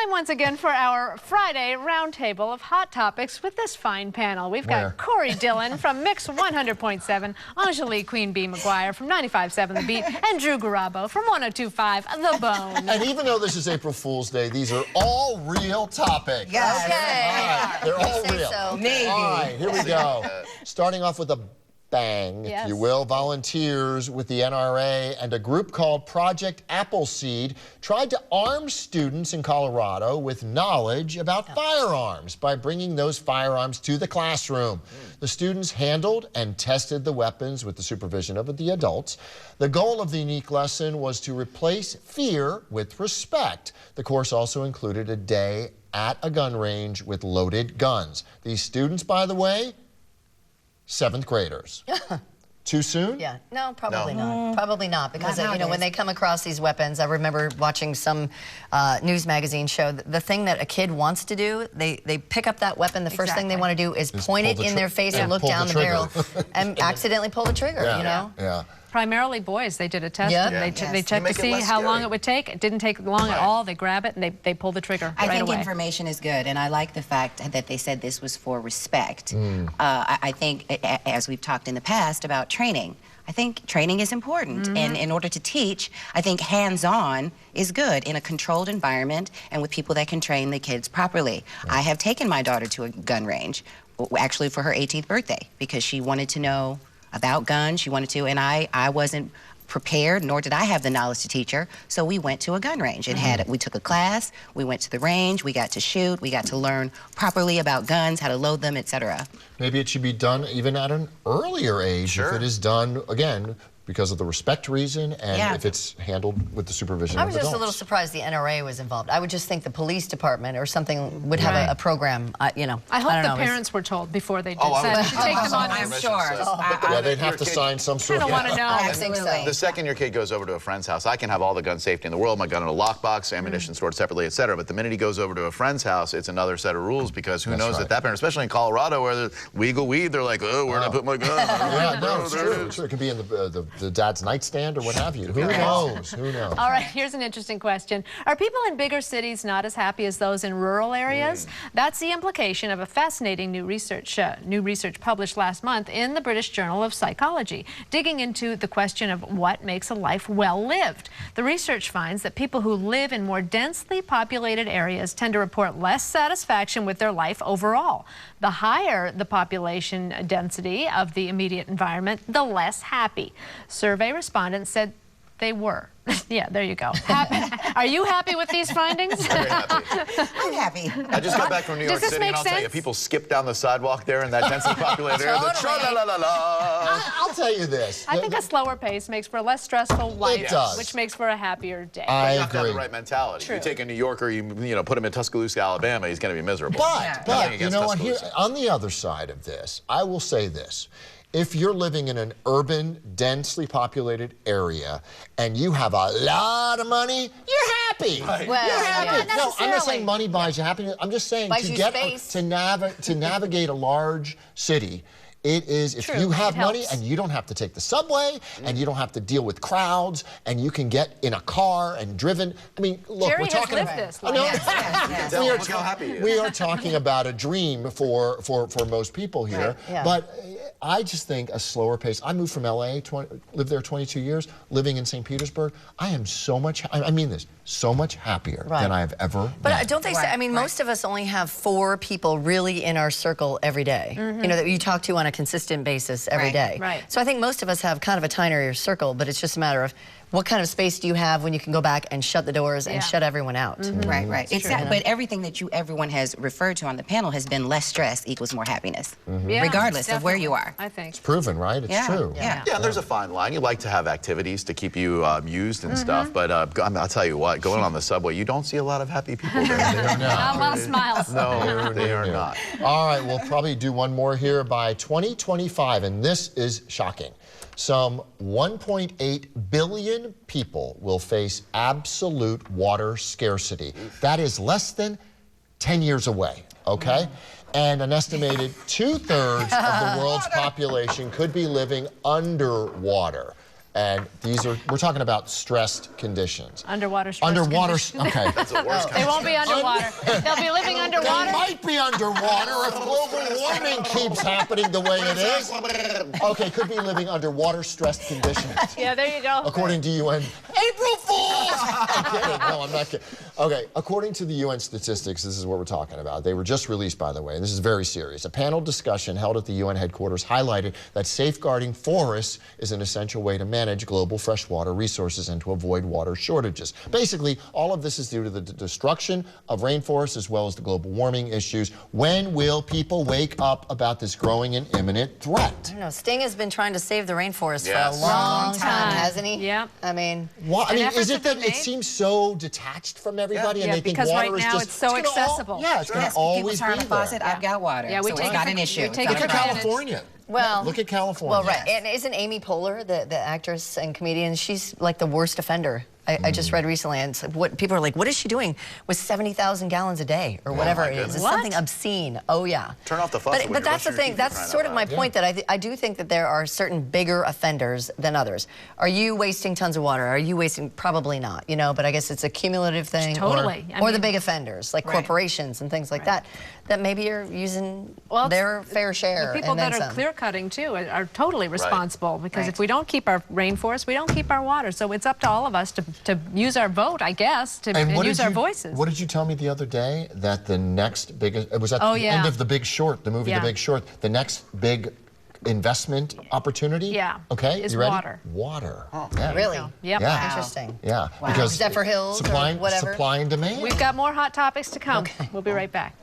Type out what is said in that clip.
Time once again for our Friday roundtable of hot topics with this fine panel. We've got Corey Dillon from Mix 100.7, Angelique Queen Bee McGuire from 95.7 The Beat, and Drew Garabo from 102.5 The Bone. And even though this is April Fool's Day, these are all real topics. Yes. Okay. All right. They're all real. So. Maybe. All right, here we go. Starting off with a bang, if you will. Volunteers with the NRA and a group called Project Appleseed tried to arm students in Colorado with knowledge about firearms by bringing those firearms to the classroom. The students handled and tested the weapons with the supervision of the adults. The goal of the unique lesson was to replace fear with respect. The course also included a day at a gun range with loaded guns. These students, by the way, 7th graders. Too soon? Yeah, no, probably not. Probably not, because you know, when they come across these weapons, I remember watching some news magazine show, the thing that a kid wants to do, they pick up that weapon, the first thing they want to do is point it in their face and look down the barrel and accidentally pull the trigger, you know? Yeah. Primarily boys. They did a test. And they checked to see how long it would take. It didn't take long at all. They grab it and they pull the trigger I right think away. information is good, and I like the fact that they said this was for respect. I think, as we've talked in the past about training, I think training is important, and in order to teach, I think hands-on is good in a controlled environment and with people that can train the kids properly. I have taken my daughter to a gun range, actually for her 18th birthday, because she wanted to know about guns, she wanted to, and I wasn't prepared, nor did I have the knowledge to teach her, so we went to a gun range and we took a class, we went to the range, we got to shoot, we got to learn properly about guns, how to load them, etc. Maybe it should be done even at an earlier age if it is done, again, because of the respect reason and if it's handled with the supervision of adults. I was just a little surprised the NRA was involved. I would just think the police department or something would have a program, you know. I hope the parents were told before they did I to take them on. I'm sure. Yeah, they'd have to sign some sort I of... don't want to know. I think so. The second your kid goes over to a friend's house, I can have all the gun safety in the world, my gun in a lockbox, ammunition stored separately, etc. But the minute he goes over to a friend's house, it's another set of rules, because who knows that parent, especially in Colorado where there's legal weed, they're like, oh, where'd I put my gun? Yeah, no, it's true. It's true. It could be in the dad's nightstand or what have you. Who knows? Who knows? All right, here's an interesting question. Are people in bigger cities not as happy as those in rural areas? That's the implication of a fascinating new research published last month in the British Journal of Psychology, digging into the question of what makes a life well lived. The research finds that people who live in more densely populated areas tend to report less satisfaction with their life overall. The higher the population density of the immediate environment, the less happy. Survey respondents said they were. Yeah, there you go. Are you happy with these findings? Very happy. I'm happy. I just got back from New York Does this City, and I'll make tell you, sense? people skip down the sidewalk there in that densely populated area. The tra-la-la-la-la. I'll tell you this. I think a slower pace makes for a less stressful life, does. which makes for a happier day. I You have to have agree. the right mentality. You take a New Yorker, you know, put him in Tuscaloosa, Alabama, he's going to be miserable. But you know what? Here, Tuscaloosa. on the other side of this, I will say this. If you're living in an urban, densely populated area and you have a lot of money, you're happy. Right. Well, You're happy. not No, I'm not saying necessarily. money buys you happiness. I'm just saying Buys to you get space. to navigate a large city. It is, if you have money and you don't have to take the subway and you don't have to deal with crowds and you can get in a car and driven. I mean, look, Jerry we're talking has lived about this I know. Yes. Tell him, look how happy he is. We are talking about a dream for most people here. But I just think a slower pace. I moved from LA, lived there 22 years, living in St. Petersburg. I am so much, I mean this, so much happier than I have ever been. But don't they say, I mean, most of us only have 4 people really in our circle every day, you know, that you talk to on a consistent basis every day. Right. So I think most of us have kind of a tinier circle, but it's just a matter of what kind of space do you have when you can go back and shut the doors and shut everyone out? Right, right. But everything that everyone has referred to on the panel has been less stress equals more happiness, regardless of where you are. I think. It's proven, right? It's true. Yeah. Yeah, and there's a fine line. You like to have activities to keep you amused and stuff, but I'll tell you what, going on the subway, you don't see a lot of happy people there. Not a lot of smiles. No, they are not. All right, we'll probably do one more here by 2025, and this is shocking. Some 1.8 billion people will face absolute water scarcity. That is less than 10 years away, okay? And an estimated 2/3 of the world's population could be living underwater. And we're talking about stressed conditions. Underwater stressed conditions. Okay. That's the worst. They won't be underwater. They'll be living underwater. They might be underwater if global warming keeps happening the way it is. Okay, could be living under water-stressed conditions. Yeah, there you go. According to UN. April Fools! I'm kidding. No, I'm not kidding. Okay, according to the UN statistics, this is what we're talking about. They were just released, by the way, and this is very serious. A panel discussion held at the UN headquarters highlighted that safeguarding forests is an essential way to manage global freshwater resources and to avoid water shortages. Basically, all of this is due to the destruction of rainforests as well as the global warming issues. When will people wake up about this growing and imminent threat? I don't know. Sting has been trying to save the rainforest for Yes. a long time, hasn't he? Yeah. I mean, Well, I mean, efforts is it have been that it made. seems so detached from everybody and Yeah, they think because water right is now just it's so gonna accessible. Yeah, it's going to People always turn be the faucet, there. I've got water. Yeah, we so take it's it not for- an we issue. take Look it at for granted. California. well, Look at California. well, right. And isn't Amy Poehler, the actress and comedian, she's like the worst offender. I just read recently, and what people are like, what is she doing with 70,000 gallons a day or whatever my it is? goodness. It's What? something obsene. Oh, yeah. Turn off the faucet when But you're that's the brushing your thing. teeth, That's for crying sort out of my loud. point, that I do think that there are certain bigger offenders than others. Are you wasting tons of water? Are you wasting? Probably not, you know, but I guess it's a cumulative thing. Totally. I Or the mean- big offenders, like Right. corporations and things like that maybe are using Well, their fair share. The people and then that are some. clear cutting too are totally responsible because Right. if we don't keep our rainforest, we don't keep our water. So it's up to all of us to use our vote, I guess, and what use did our you- voices. What did you tell me the other day? That the next big, it was at Oh, the yeah. end of The Big Short, the movie Yeah. The Big Short, the next big investment opportunity? Yeah. Okay, Is you ready? water. Water. Yeah. Really? Yep. Yeah. Interesting. Yeah, because Zephyr Hills or supply, whatever. supply and demand. We've got more hot topics to come. We'll be right back.